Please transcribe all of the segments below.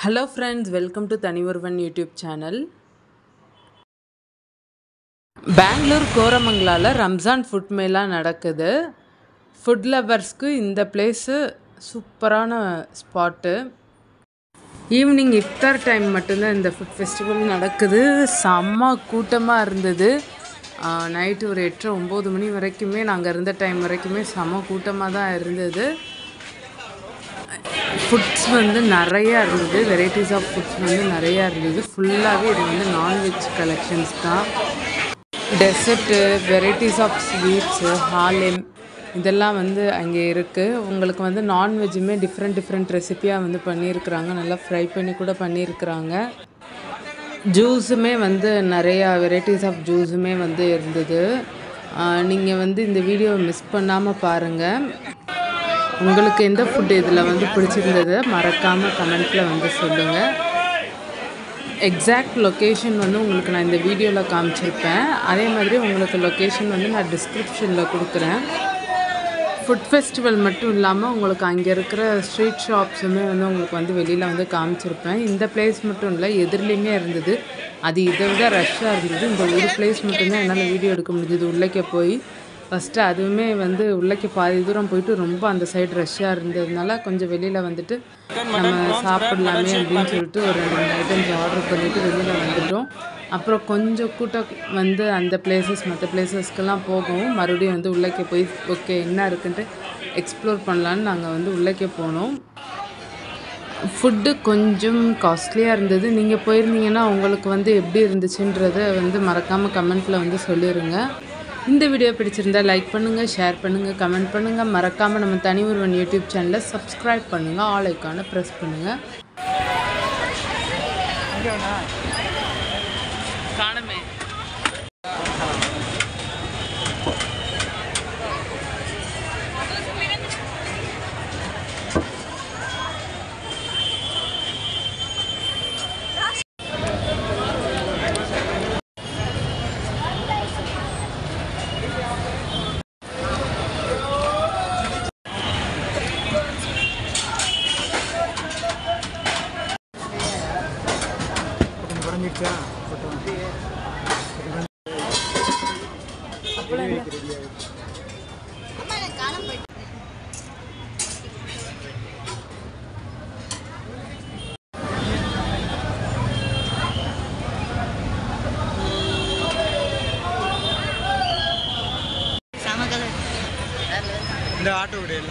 Hello friends, welcome to Tanivarvan YouTube channel. Bangalore Koramangala Ramzan food mela நடக்குது. Food loversக்கு இந்த place சூப்பரான spot. Evening இஃப்தார் time மட்டும்தான் இந்த food festival நடக்குது. செம்ம கூட்டமாக இருந்தது. நைட்டு ஒரு 8-9 மணி வரைக்குமே நாங்கள் இருந்த டைம் வரைக்குமே செம்ம கூட்டமாக தான் இருந்தது. ஃபுட்ஸ் வந்து நிறையா இருந்தது. வெரைட்டிஸ் ஆஃப் ஃபுட்ஸ் வந்து நிறையா இருந்தது. ஃபுல்லாகவே இது வந்து நான்வெஜ் கலெக்ஷன்ஸ் தான். Dessert, varieties of sweets, haleem இதெல்லாம் வந்து அங்கே இருக்குது. உங்களுக்கு வந்து நான்வெஜ்ஜுமே டிஃப்ரெண்ட் ரெசிபியாக வந்து பண்ணியிருக்கிறாங்க. நல்லா ஃப்ரை பண்ணி கூட பண்ணியிருக்கிறாங்க. ஜூஸுமே வந்து நிறையா வெரைட்டிஸ் ஆஃப் ஜூஸுமே வந்து இருந்தது. நீங்கள் வந்து இந்த வீடியோவை மிஸ் பண்ணாமல் பாருங்கள். உங்களுக்கு எந்த ஃபுட் இதில் வந்து பிடிச்சிருந்தது மறக்காமல் கமெண்ட்டில் வந்து சொல்லுங்கள். எக்ஸாக்ட் லொக்கேஷன் வந்து உங்களுக்கு நான் இந்த வீடியோவில் காமிச்சிருப்பேன். அதே மாதிரி உங்களுக்கு லொக்கேஷன் வந்து நான் டிஸ்கிரிப்ஷனில் கொடுக்குறேன். ஃபுட் ஃபெஸ்டிவல் மட்டும் இல்லாமல் உங்களுக்கு அங்கே இருக்கிற ஸ்ட்ரீட் ஷாப்ஸுமே வந்து உங்களுக்கு வந்து வெளியில் வந்து காமிச்சிருப்பேன். இந்த பிளேஸ் மட்டும் இல்லை, எதிர்லேயுமே இருந்தது. அது இதை விட ரஷ்ஷாக இருந்தது. இந்த ஒரு பிளேஸ் மட்டும்தான் என்னால் வீடியோ எடுக்க முடிஞ்சது. உள்ளே போய் ஃபஸ்ட்டு அதுவுமே வந்து உள்ளே பாதி தூரம் போயிட்டு ரொம்ப அந்த சைடு ரஷ்ஷாக இருந்ததுனால கொஞ்சம் வெளியில் வந்துட்டு நம்ம சாப்பிட்லாமே அப்படின்னு சொல்லிட்டு ஒரு 2 ஐட்டம்ஸ் ஆர்டர் பண்ணிவிட்டு வெளியில் வந்துட்டோம். அப்புறம் கொஞ்சம் கூட்டம் வந்து அந்த பிளேசஸ் மற்ற பிளேசஸ்க்கெல்லாம் போகவும் மறுபடியும் வந்து உள்ளே போய் ஓகே என்ன இருக்குன்ட்டு எக்ஸ்ப்ளோர் பண்ணலான்னு நாங்கள் வந்து உள்ளே போனோம். ஃபுட்டு கொஞ்சம் காஸ்ட்லியாக இருந்தது. நீங்கள் போயிருந்தீங்கன்னா உங்களுக்கு வந்து எப்படி இருந்துச்சுன்றதை வந்து மறக்காமல் கமெண்ட்டில் வந்து சொல்லிடுங்க. இந்த வீடியோ பிடிச்சிருந்தால் லைக் பண்ணுங்கள், ஷேர் பண்ணுங்கள், கமெண்ட் பண்ணுங்கள். மறக்காமல் நம்ம தனிவொருவன் யூடியூப் சேனலை சப்ஸ்கிரைப் பண்ணுங்கள், ஆல் ஐக்கானை ப்ரெஸ் பண்ணுங்கள். காணமே இந்த ஆட்டோ விடையில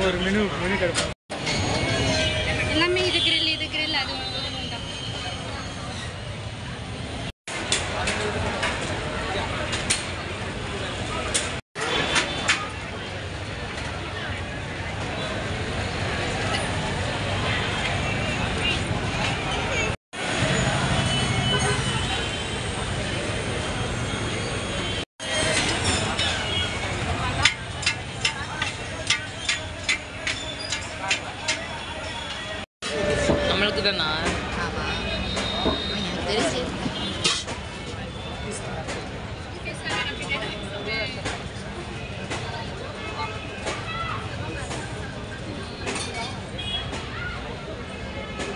ஒரு மெனு கிடைக்கும். எல்லாமே இது கிரில் அது நம்மளுக்கு தானா?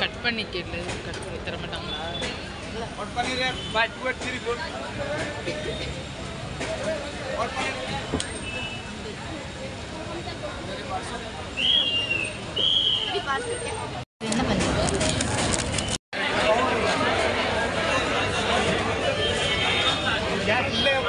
கட் பண்ணி கேளு, கட் பண்ணி தர மாட்டாங்களா? கட் பண்ணிரே பை 2 3 4 और என்ன பண்ணுங்க? கேஸ் இல்லையா?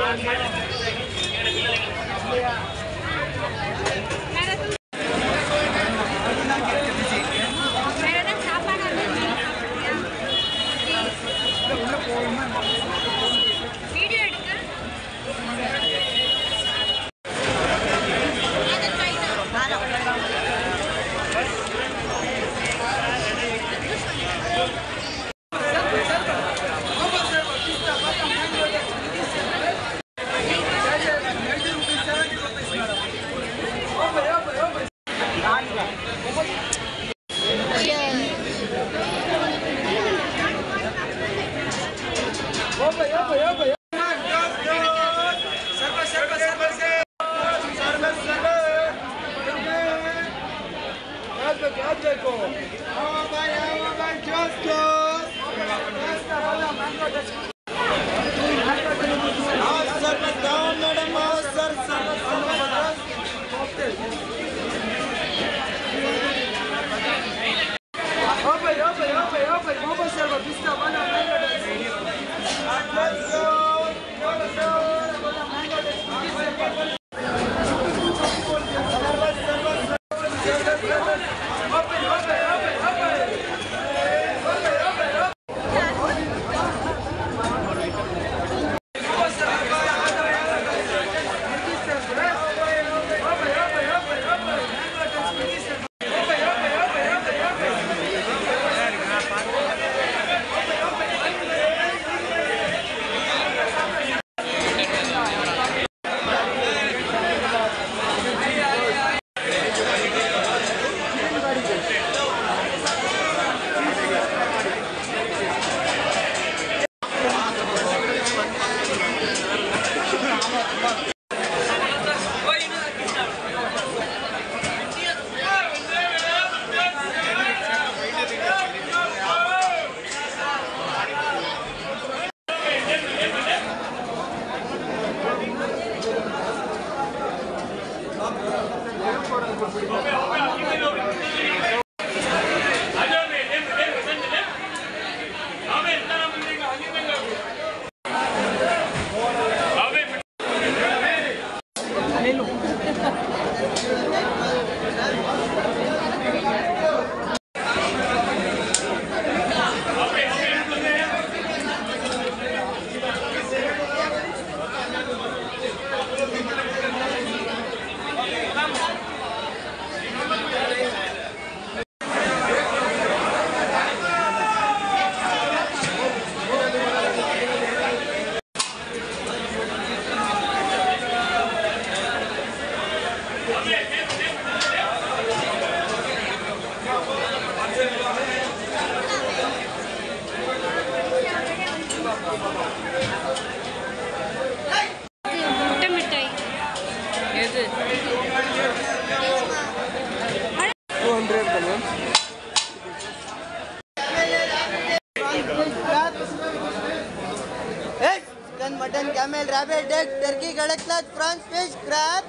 Mutton, camel, rabbit, duck, turkey, gadaklat, prawns, fish, crab.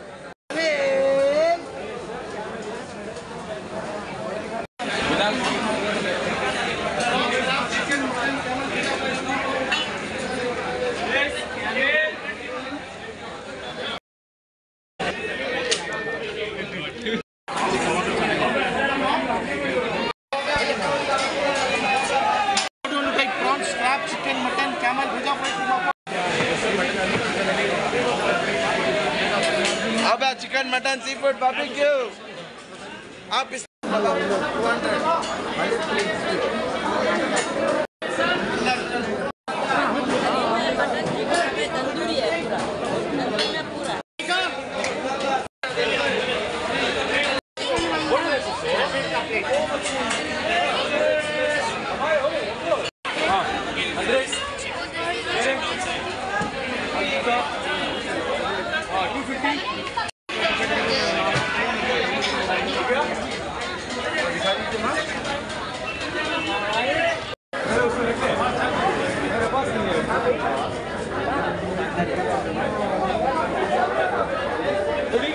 How about chicken, mutton, seafood, barbecue? Up is 200.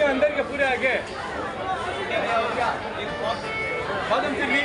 अंदर के पूरे आगे बादाम चिल्ली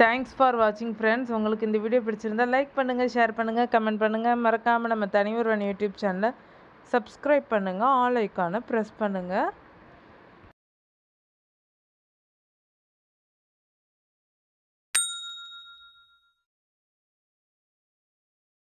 தேங்க்ஸ் ஃபார் வாட்சிங் ஃப்ரெண்ட்ஸ். உங்களுக்கு இந்த வீடியோ பிடிச்சிருந்தால் லைக் பண்ணுங்கள், ஷேர் பண்ணுங்கள், கமெண்ட் பண்ணுங்கள். மறக்காமல் நம்ம தனியொருவன் யூடியூப் சேனலை சப்ஸ்கிரைப் பண்ணுங்கள், ஆல் ஐக்கானை ப்ரெஸ் பண்ணுங்கள்.